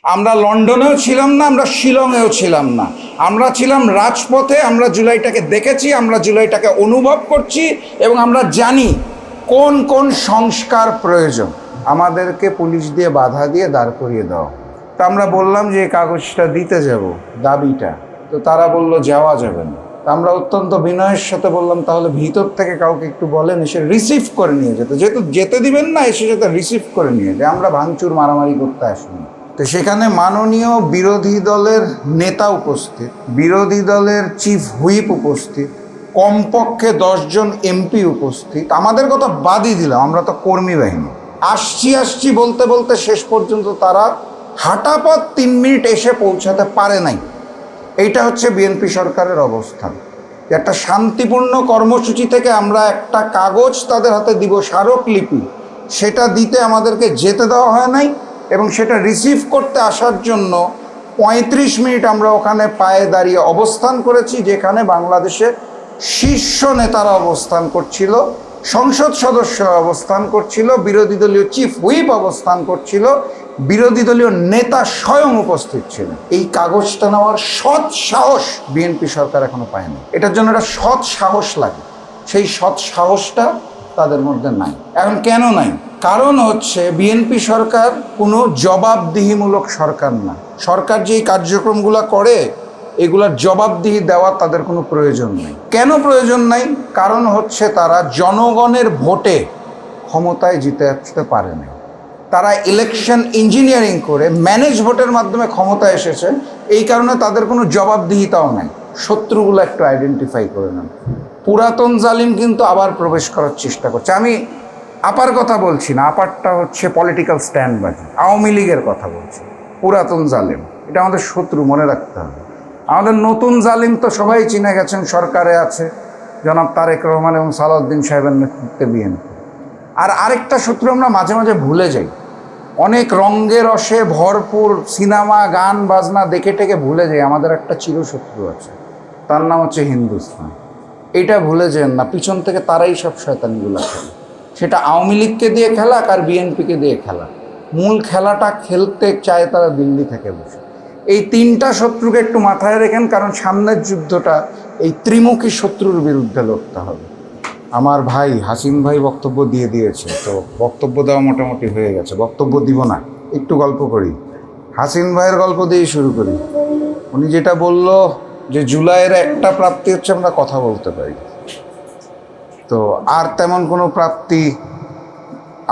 আমরা লন্ডনেও ছিলাম না, আমরা শিলংয়েও ছিলাম না, আমরা ছিলাম রাজপথে। আমরা জুলাইটাকে দেখেছি, আমরা জুলাইটাকে অনুভব করছি এবং আমরা জানি কোন কোন সংস্কার প্রয়োজন। আমাদেরকে পুলিশ দিয়ে বাধা দিয়ে দাঁড় করিয়ে দাও। তা আমরা বললাম যে এই কাগজটা দিতে যাব, দাবিটা। তো তারা বলল যাওয়া যাবে না। আমরা অত্যন্ত বিনয়ের সাথে বললাম তাহলে ভিতর থেকে কাউকে একটু বলেন এসে রিসিভ করে নিয়ে যেতে, যেহেতু যেতে দিবেন না এসে যাতে রিসিভ করে নিয়ে যায়, আমরা ভাঙচুর মারামারি করতে আসিনি। তো সেখানে মাননীয় বিরোধী দলের নেতা উপস্থিত, বিরোধী দলের চিফ হুইপ উপস্থিত, কমপক্ষে 10 জন এমপি উপস্থিত। আমাদের কথা বাদই দিলাম, আমরা তো কর্মী বাহিনী। আসছি বলতে বলতে শেষ পর্যন্ত তারা হাঁটাপথ 3 মিনিট এসে পৌঁছাতে পারে নাই। এইটা হচ্ছে বিএনপি সরকারের অবস্থান। একটা শান্তিপূর্ণ কর্মসূচি থেকে আমরা একটা কাগজ তাদের হাতে দিব, স্মারকলিপি, সেটা দিতে আমাদেরকে যেতে দেওয়া হয় নাই এবং সেটা রিসিভ করতে আসার জন্য 35 মিনিট আমরা ওখানে পায়ে দাঁড়িয়ে অবস্থান করেছি, যেখানে বাংলাদেশের শীর্ষ নেতারা অবস্থান করছিল, সংসদ সদস্য অবস্থান করছিল, বিরোধী দলীয় চিফ হুইপ অবস্থান করছিল, বিরোধী দলীয় নেতা স্বয়ং উপস্থিত ছিলেন। এই কাগজটা নেওয়ার সৎ সাহস বিএনপি সরকার এখনো পায়নি। এটার জন্য একটা সৎ সাহস লাগে, সেই সৎ সাহসটা তাদের মধ্যে নাই। এখন কেন নাই? কারণ হচ্ছে বিএনপি সরকার কোনো জবাবদিহিমূলক সরকার না। সরকার যেই কার্যক্রমগুলো করে এগুলার জবাবদিহি দেওয়া তাদের কোনো প্রয়োজন নেই। কেন প্রয়োজন নাই? কারণ হচ্ছে তারা জনগণের ভোটে ক্ষমতায় জিতে আসতে পারে না। তারা ইলেকশন ইঞ্জিনিয়ারিং করে ম্যানেজ ভোটের মাধ্যমে ক্ষমতায় এসেছে, এই কারণে তাদের কোনো জবাবদিহিতাও নেই। শত্রুগুলো একটু আইডেন্টিফাই করে নেন। পুরাতন জালিম কিন্তু আবার প্রবেশ করার চেষ্টা করছে। আমি আপার কথা বলছি না, আপারটা হচ্ছে পলিটিক্যাল স্ট্যান্ডবাজি, আওয়ামী লীগের কথা বলছি। পুরাতন জালিম এটা আমাদের শত্রু, মনে রাখতে হবে। আমাদের নতুন জালিম তো সবাই চিনে গেছেন, সরকারে আছে জনাব তারেক রহমান এবং সালাউদ্দিন সাহেবের নেতৃত্বে বিএনপি। আর আরেকটা শত্রু আমরা মাঝে মাঝে ভুলে যাই, অনেক রঙ্গে রসে ভরপুর সিনেমা গান বাজনা দেখে টেকে ভুলে যাই আমাদের একটা চিরশত্রু আছে, তার নাম হচ্ছে হিন্দুস্তান। এটা ভুলে যেন না, পিছন থেকে তারাই সব শয়তানিগুলো খেলে। সেটা আওয়ামী লীগকে দিয়ে খেলাক আর বিএনপিকে দিয়ে খেলা, মূল খেলাটা খেলতে চায় তারা দিল্লি থেকে বসে। এই 3টা শত্রুকে একটু মাথায় রেখেন, কারণ সামনের যুদ্ধটা এই ত্রিমুখী শত্রুর বিরুদ্ধে লড়তে হবে। আমার ভাই হাসিম ভাই বক্তব্য দিয়ে দিয়েছে, তো বক্তব্য দেওয়া মোটামুটি হয়ে গেছে, বক্তব্য দিব না, একটু গল্প করি। হাসিম ভাইয়ের গল্প দিয়েই শুরু করি। উনি যেটা বলল যে জুলাইয়ের একটা প্রাপ্তি হচ্ছে আমরা কথা বলতে পারি, তো আর তেমন কোনো প্রাপ্তি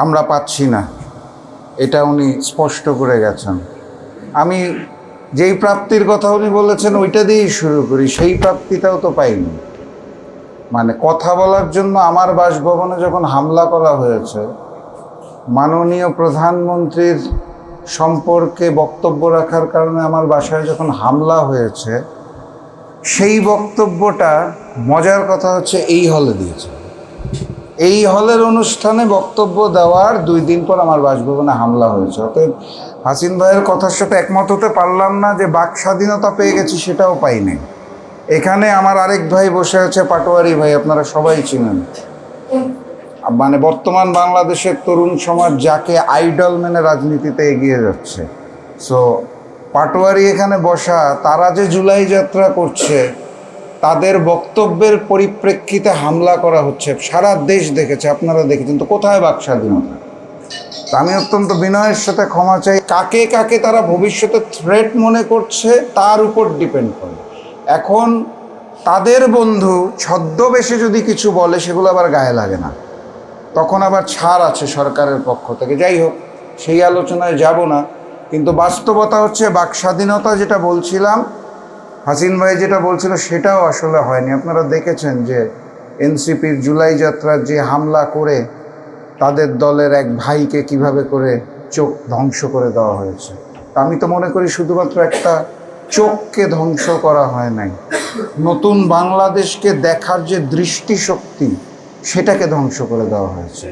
আমরা পাচ্ছি না, এটা উনি স্পষ্ট করে গেছেন। আমি যেই প্রাপ্তির কথা উনি বলেছেন ওইটা দিয়েই শুরু করি। সেই প্রাপ্তিটাও তো পাইনি। মানে কথা বলার জন্য আমার বাসভবনে যখন হামলা করা হয়েছে, মাননীয় প্রধানমন্ত্রীর সম্পর্কে বক্তব্য রাখার কারণে আমার বাসায় যখন হামলা হয়েছে, সেই বক্তব্যটা মজার কথা হচ্ছে এই হলে দিয়েছে। এই হলের অনুষ্ঠানে বক্তব্য দেওয়ার 2 দিন পর আমার বাসভবনে হামলা হয়েছে। অতএব হাসিন ভাইয়ের কথার সাথে একমত হতে পারলাম না। যে বাক স্বাধীনতা পেয়ে গেছি সেটাও পাইনি। এখানে আমার আরেক ভাই বসে আছে, পাটোয়ারি ভাই, আপনারা সবাই চিনেন। মানে বর্তমান বাংলাদেশের তরুণ সমাজ যাকে আইডল মেনে রাজনীতিতে এগিয়ে যাচ্ছে। সো পাটোয়ারি এখানে বসা, তারা যে জুলাই যাত্রা করছে তাদের বক্তব্যের পরিপ্রেক্ষিতে হামলা করা হচ্ছে, সারা দেশ দেখেছে, আপনারা দেখেছেন। তো কোথায় বাক স্বাধীনতা? আমি অত্যন্ত বিনয়ের সাথে ক্ষমা চাই। কাকে কাকে তারা ভবিষ্যতে থ্রেট মনে করছে তার উপর ডিপেন্ড করে। এখন তাদের বন্ধু ছদ্মবেশে যদি কিছু বলে সেগুলো আবার গায়ে লাগে না, তখন আবার ছাড় আছে সরকারের পক্ষ থেকে। যাই হোক, সেই আলোচনায় যাব না। কিন্তু বাস্তবতা হচ্ছে বাক স্বাধীনতা যেটা বলছিলাম, হাসিন ভাই যেটা বলছিল সেটাও আসলে হয়নি। আপনারা দেখেছেন যে এনসিপির জুলাই যাত্রার যে হামলা করে তাদের দলের এক ভাইকে কিভাবে করে চোখ ধ্বংস করে দেওয়া হয়েছে। আমি তো মনে করি শুধুমাত্র একটা চোখকে ধ্বংস করা হয় নাই, নতুন বাংলাদেশকে দেখার যে দৃষ্টিশক্তি সেটাকে ধ্বংস করে দেওয়া হয়েছে।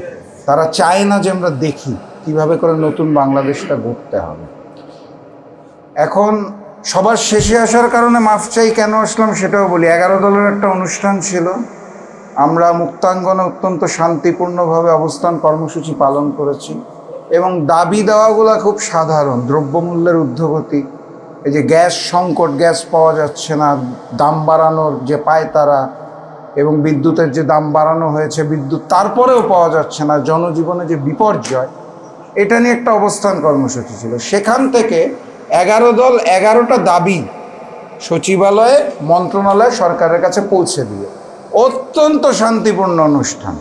তারা চায় না যে আমরা দেখি কিভাবে করে নতুন বাংলাদেশটা গড়তে হবে। এখন সবার শেষে আসার কারণে মাফ চাই, কেন আসলাম সেটাও বলি। 11 দলের একটা অনুষ্ঠান ছিল, আমরা মুক্তাঙ্গনে অত্যন্ত শান্তিপূর্ণভাবে অবস্থান কর্মসূচি পালন করেছি। এবং দাবি দেওয়াগুলো খুব সাধারণ। দ্রব্যমূল্যের ঊর্ধ্বগতি, এই যে গ্যাস সংকট, গ্যাস পাওয়া যাচ্ছে না, দাম বাড়ানোর যে পায় তারা, এবং বিদ্যুতের যে দাম বাড়ানো হয়েছে, বিদ্যুৎ তারপরেও পাওয়া যাচ্ছে না, জনজীবনে যে বিপর্যয়, এটা নিয়ে একটা অবস্থান কর্মসূচি ছিল। সেখান থেকে 11 দল 11টা দাবি সচিবালয়ে, মন্ত্রণালয়ে সরকারের কাছে পৌঁছে দিয়ে অত্যন্ত শান্তিপূর্ণ অনুষ্ঠান,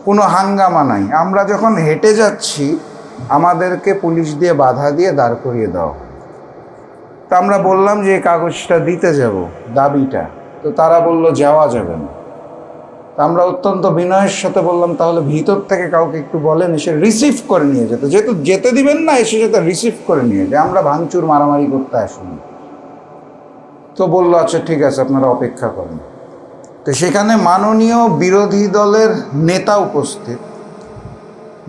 কোনো হাঙ্গামা নাই। আমরা যখন হেঁটে যাচ্ছি আমাদেরকে পুলিশ দিয়ে বাধা দিয়ে দাঁড় করিয়ে দেওয়া। তা আমরা বললাম যে এই কাগজটা দিতে যাব, দাবিটা, তো তারা বলল যাওয়া যাবে না। তা আমরা অত্যন্ত বিনয়ের সাথে বললাম তাহলে ভিতর থেকে কাউকে একটু বলেন এসে রিসিভ করে নিয়ে যেতে, যেহেতু যেতে দিবেন না এসে যেতে রিসিভ করে নিয়ে যায়, আমরা ভাঙচুর মারামারি করতে আসিনি। তো বললো আচ্ছা ঠিক আছে আপনারা অপেক্ষা করেন। তো সেখানে মাননীয় বিরোধী দলের নেতা উপস্থিত,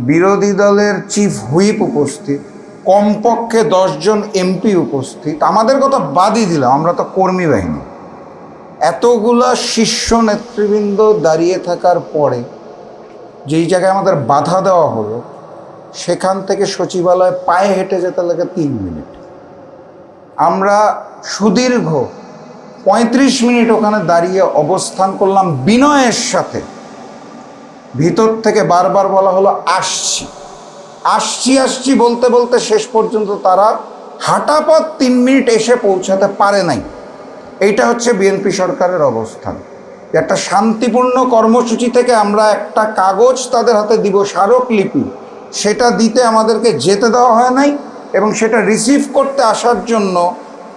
বিরোধী দলের চিফ হুইপ উপস্থিত, কমপক্ষে 10 জন এমপি উপস্থিত। আমাদের কথা বাদই দিলাম, আমরা তো কর্মী বাহিনী। এতগুলা শীর্ষ নেতৃবৃন্দ দাঁড়িয়ে থাকার পরে যেই জায়গায় আমাদের বাধা দেওয়া হলো, সেখান থেকে সচিবালয় পায়ে হেঁটে যেতে লাগে 3 মিনিট। আমরা সুদীর্ঘ 35 মিনিট ওখানে দাঁড়িয়ে অবস্থান করলাম বিনয়ের সাথে। ভিতর থেকে বারবার বলা হলো আসছি আসছি আসছি বলতে বলতে শেষ পর্যন্ত তারা হাঁটা পথ 3 মিনিট এসে পৌঁছাতে পারে নাই। এইটা হচ্ছে বিএনপি সরকারের অবস্থান। একটা শান্তিপূর্ণ কর্মসূচি থেকে আমরা একটা কাগজ তাদের হাতে দিব, স্মারকলিপি, সেটা দিতে আমাদেরকে যেতে দেওয়া হয় নাই, এবং সেটা রিসিভ করতে আসার জন্য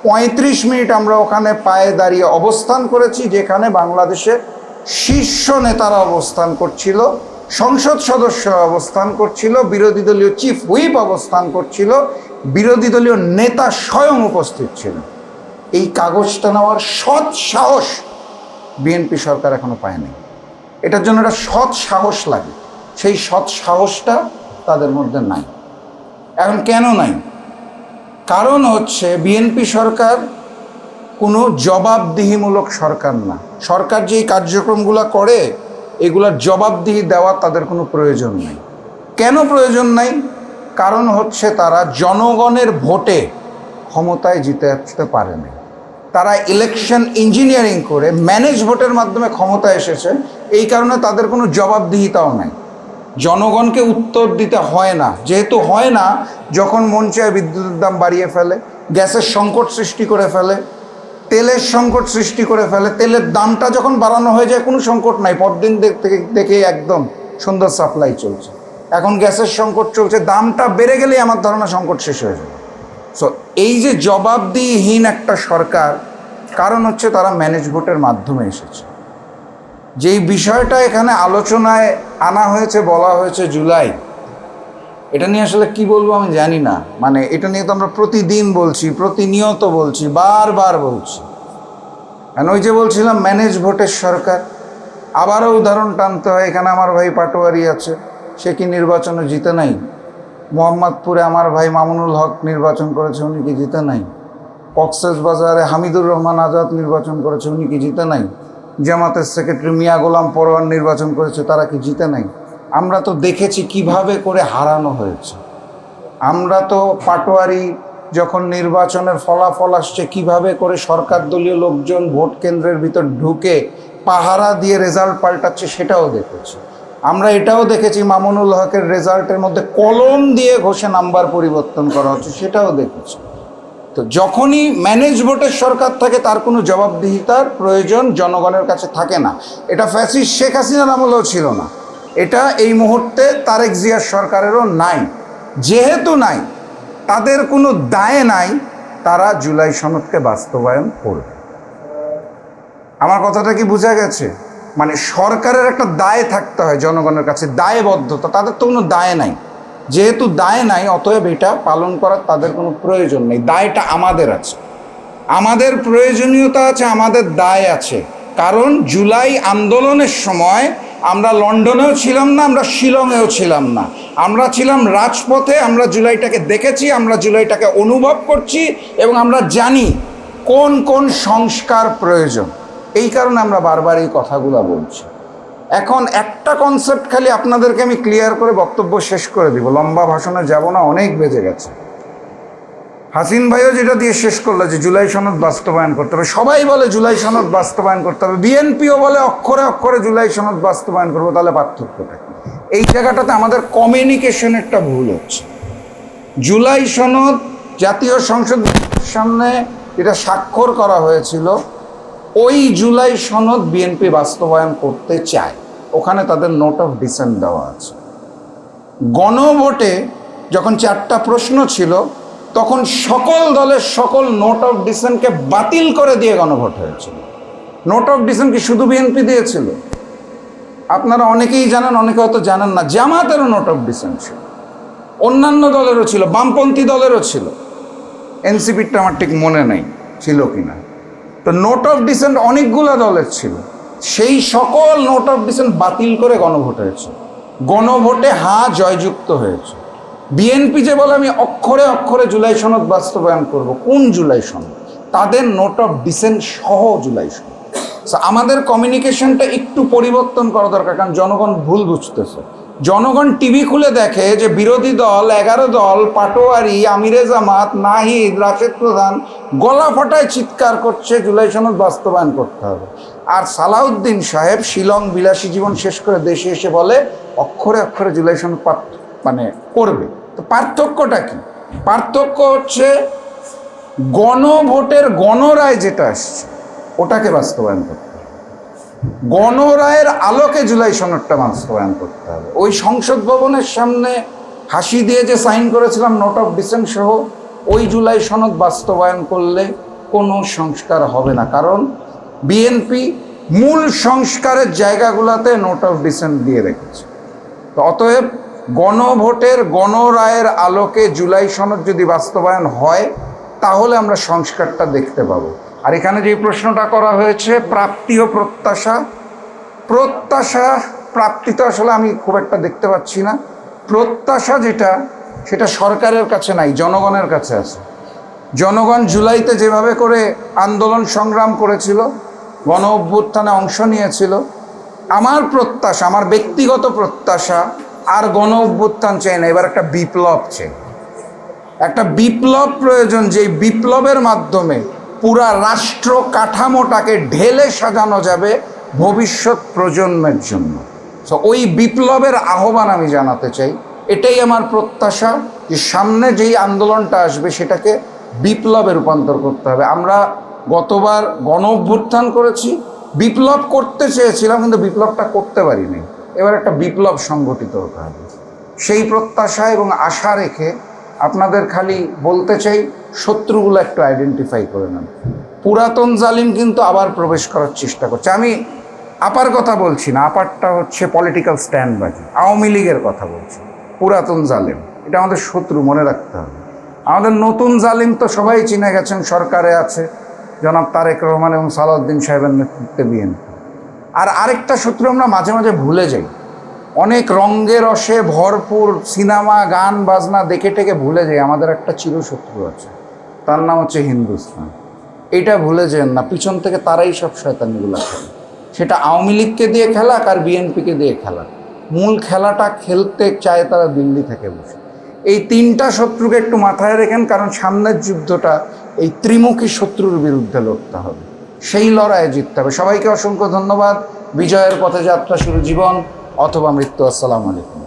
35 মিনিট আমরা ওখানে পায়ে দাঁড়িয়ে অবস্থান করেছি, যেখানে বাংলাদেশের শীর্ষ নেতারা অবস্থান করছিল, সংসদ সদস্য অবস্থান করছিল, বিরোধী দলীয় চিফ হুইপ অবস্থান করছিল, বিরোধী দলীয় নেতা স্বয়ং উপস্থিত ছিল। এই কাগজটা নেওয়ার সৎ সাহস বিএনপি সরকার এখনো পায়নি। এটার জন্য একটা সৎ সাহস লাগে, সেই সৎ সাহসটা তাদের মধ্যে নাই। এখন কেন নাই? কারণ হচ্ছে বিএনপি সরকার কোনো জবাবদিহিমূলক সরকার না। সরকার যেই কার্যক্রমগুলো করে এগুলার জবাবদিহি দেওয়া তাদের কোনো প্রয়োজন নেই। কেন প্রয়োজন নাই? কারণ হচ্ছে তারা জনগণের ভোটে ক্ষমতায় জিতে আসতে পারে না। তারা ইলেকশন ইঞ্জিনিয়ারিং করে ম্যানেজ ভোটের মাধ্যমে ক্ষমতায় এসেছে, এই কারণে তাদের কোনো জবাবদিহিতাও নেই। জনগণকে উত্তর দিতে হয় না, যেহেতু হয় না, যখন মন চায় বিদ্যুতের দাম বাড়িয়ে ফেলে, গ্যাসের সংকট সৃষ্টি করে ফেলে, তেলের সংকট সৃষ্টি করে ফেলে। তেলের দামটা যখন বাড়ানো হয়ে যায় কোনো সংকট নাই, পরদিন দেখে একদম সুন্দর সাপ্লাই চলছে। এখন গ্যাসের সংকট চলছে, দামটা বেড়ে গেলেই আমার ধারণা সংকট শেষ হয়ে যাবে। সো এই যে জবাবদিহিহীন একটা সরকার, কারণ হচ্ছে তারা ম্যানেজ ভোটের মাধ্যমে এসেছে। যেই বিষয়টা এখানে আলোচনায় আনা হয়েছে, বলা হয়েছে জুলাই, এটা নিয়ে আসলে কি বলবো আমি জানি না। মানে এটা নিয়ে তো আমরা প্রতিদিন বলছি, প্রতিনিয়ত বলছি, বারবার বলছি। আর ওই যে বলছিলাম ম্যানেজ ভোটের সরকার, আবারও উদাহরণ টানতে হয়। এখানে আমার ভাই পাটোয়ারি আছে, সে কি নির্বাচনে জিতে নাই? মোহাম্মদপুরে আমার ভাই মামুনুল হক নির্বাচন করেছে, উনি কি জিতে নাই? কক্সবাজারে হামিদুর রহমান আজাদ নির্বাচন করেছে, উনি কি জিতে নাই? জামাতের সেক্রেটারি মিয়া গোলাম পরোয়ার নির্বাচন করেছে, তারা কি জিতে নাই? আমরা তো দেখেছি কিভাবে করে হারানো হয়েছে। আমরা তো পাটোয়ারি যখন নির্বাচনের ফলাফল আসছে কিভাবে করে সরকার দলীয় লোকজন ভোট কেন্দ্রের ভিতর ঢুকে পাহারা দিয়ে রেজাল্ট পাল্টাচ্ছে, সেটাও দেখেছি। আমরা এটাও দেখেছি মামুনুল হকের রেজাল্টের মধ্যে কলম দিয়ে ঘষে নাম্বার পরিবর্তন করা হচ্ছে, সেটাও দেখেছি। তো যখনই ম্যানেজ ভোটের সরকার থাকে তার কোনো জবাবদিহিতার প্রয়োজন জনগণের কাছে থাকে না। এটা ফ্যাসিস্ট শেখ হাসিনার আমলেও ছিল না, এটা এই মুহূর্তে তারেক জিয়ার সরকারেরও নাই। যেহেতু নাই, তাদের কোনো দায় নাই, তারা জুলাই সনদকে বাস্তবায়ন করবে। আমার কথাটা কি বোঝা গেছে? মানে সরকারের একটা দায় থাকতে হয় জনগণের কাছে, দায়বদ্ধতা। তাদের তো কোনো দায় নাই। যেহেতু দায় নাই, অতএব এটা পালন করার তাদের কোনো প্রয়োজন নেই। দায়টা আমাদের আছে, আমাদের প্রয়োজনীয়তা আছে, আমাদের দায় আছে। কারণ জুলাই আন্দোলনের সময় আমরা লন্ডনেও ছিলাম না, আমরা শিলংয়েও ছিলাম না, আমরা ছিলাম রাজপথে। আমরা জুলাইটাকে দেখেছি, আমরা জুলাইটাকে অনুভব করছি, এবং আমরা জানি কোন কোন সংস্কার প্রয়োজন। এই কারণে আমরা বারবার এই কথাগুলো বলছি। এখন একটা কনসেপ্ট খালি আপনাদেরকে আমি ক্লিয়ার করে বক্তব্য শেষ করে দিব, লম্বা ভাষণে যাব না, অনেক বেজে গেছে। হাসিন ভাইও যেটা দিয়ে শেষ করলো যে জুলাই সনদ বাস্তবায়ন করতে হবে, সবাই বলে জুলাই সনদ বাস্তবায়ন করতে হবে, বিএনপিও বলে অক্ষরে অক্ষরে জুলাই সনদ বাস্তবায়ন করবো, তাহলে পার্থক্যটা কি? এই জায়গাটাতে আমাদের কমিউনিকেশনের একটা ভুল হচ্ছে। জুলাই সনদ জাতীয় সংসদের সামনে যেটা স্বাক্ষর করা হয়েছিল, ওই জুলাই সনদ বিএনপি বাস্তবায়ন করতে চায়, ওখানে তাদের নোট অফ ডিসেন্ট দেওয়া আছে। গণভোটে যখন 4টা প্রশ্ন ছিল, তখন সকল দলের সকল নোট অফ ডিসেন্টকে বাতিল করে দিয়ে গণভোট হয়েছিল। নোট অফ ডিসেন্ট কি শুধু বিএনপি দিয়েছিল? আপনারা অনেকেই জানেন, অনেকে হয়তো জানেন না, জামাতেরও নোট অফ ডিসেন্ট ছিল, অন্যান্য দলেরও ছিল, বামপন্থী দলেরও ছিল, এনসিপিটা আমার ঠিক মনে নেই ছিল কিনা। তো নোট অফ ডিসেন্ট অনেকগুলো দলের ছিল, সেই সকল নোট অফ ডিসেন্ট বাতিল করে গণভোট হয়েছে। গণভোটে হ্যাঁ জয়যুক্ত হয়েছে। বিএনপি যে বলে আমি অক্ষরে অক্ষরে জুলাই সনদ বাস্তবায়ন করব, কোন জুলাই সনদ? তাদের নোট অফ ডিসেন্ট সহ জুলাই সনদ। আমাদের কমিউনিকেশনটা একটু পরিবর্তন করা দরকার, কারণ জনগণ ভুল বুঝতেছে। জনগণ টিভি খুলে দেখে যে বিরোধী দল 11 দল, পাটোয়ারি, আমিরে জামাত, নাহিদ, রাশেদ প্রধান গলা ফাটায় চিৎকার করছে জুলাই সনদ বাস্তবায়ন করতে হবে, আর সালাউদ্দিন সাহেব শিলং বিলাসী জীবন শেষ করে দেশে এসে বলে অক্ষরে অক্ষরে জুলাই সনদ মানে করবে। তো পার্থক্যটা কি? পার্থক্য হচ্ছে গণভোটের গণরায় যেটা আসছে ওটাকে বাস্তবায়ন করতে হবে, গণরায়ের আলোকে জুলাই সনদটা বাস্তবায়ন করতে হবে। ওই সংসদ ভবনের সামনে হাসি দিয়ে যে সাইন করেছিলাম নোট অফ ডিসেন্ট সহ, ওই জুলাই সনদ বাস্তবায়ন করলে কোনো সংস্কার হবে না, কারণ বিএনপি মূল সংস্কারের জায়গাগুলোতে নোট অফ ডিসেন্ট দিয়ে রেখেছে। তো অতএব গণভোটের গণরায়ের আলোকে জুলাই সনদ যদি বাস্তবায়ন হয়, তাহলে আমরা সংস্কারটা দেখতে পাবো। আর এখানে যে প্রশ্নটা করা হয়েছে প্রাপ্তি ও প্রত্যাশা, প্রাপ্তি তো আসলে আমি খুব একটা দেখতে পাচ্ছি না। প্রত্যাশা যেটা, সেটা সরকারের কাছে নাই, জনগণের কাছে আছে। জনগণ জুলাইতে যেভাবে করে আন্দোলন সংগ্রাম করেছিল, গণ অভ্যুত্থানে অংশ নিয়েছিল, আমার প্রত্যাশা, আমার ব্যক্তিগত প্রত্যাশা, আর গণ অভ্যুত্থান চাই না, এবার একটা বিপ্লব চাই। একটা বিপ্লব প্রয়োজন, যেই বিপ্লবের মাধ্যমে পুরা রাষ্ট্র কাঠামোটাকে ঢেলে সাজানো যাবে ভবিষ্যৎ প্রজন্মের জন্য। সো ওই বিপ্লবের আহ্বান আমি জানাতে চাই। এটাই আমার প্রত্যাশা, যে সামনে যেই আন্দোলনটা আসবে সেটাকে বিপ্লবে রূপান্তর করতে হবে। আমরা গতবার গণ অভ্যুত্থান করেছি, বিপ্লব করতে চেয়েছিলাম, কিন্তু বিপ্লবটা করতে পারিনি। এবার একটা বিপ্লব সংগঠিত হতে হবে। সেই প্রত্যাশা এবং আশা রেখে আপনাদের খালি বলতে চাই, শত্রুগুলো একটু আইডেন্টিফাই করে নেন। পুরাতন জালিম কিন্তু আবার প্রবেশ করার চেষ্টা করছে। আমি আপার কথা বলছি না, আপারটা হচ্ছে পলিটিক্যাল স্ট্যান্ডবাজি, আওয়ামী লীগের কথা বলছি। পুরাতন জালিম এটা আমাদের শত্রু, মনে রাখতে হবে। আমাদের নতুন জালিম তো সবাই চিনে গেছেন, সরকারে আছে জনাব তারেক রহমান এবং সালাউদ্দিন সাহেবের নেতৃত্বে বিএনপি। আর আরেকটা শত্রু আমরা মাঝে মাঝে ভুলে যাই, অনেক রঙ্গে রসে ভরপুর সিনেমা গান বাজনা দেখে টেকে ভুলে যাই আমাদের একটা চিরশত্রু আছে, তার নাম হচ্ছে হিন্দুস্তান। এটা ভুলে যেন না, পিছন থেকে তারাই সব শয়তানিগুলো খেলে। সেটা আওয়ামী লীগকে দিয়ে খেলাক আর বিএনপিকে দিয়ে খেলাক, মূল খেলাটা খেলতে চায় তারা দিল্লি থেকে বসে। এই 3টা শত্রুকে একটু মাথায় রেখেন, কারণ সামনের যুদ্ধটা এই ত্রিমুখী শত্রুর বিরুদ্ধে লড়তে হবে, সেই লড়াইয়ে জিততে হবে। সবাইকে অসংখ্য ধন্যবাদ। বিজয়ের পথে যাত্রা শুরু, জীবন অথবা মৃত্যু। আসসালামু আলাইকুম।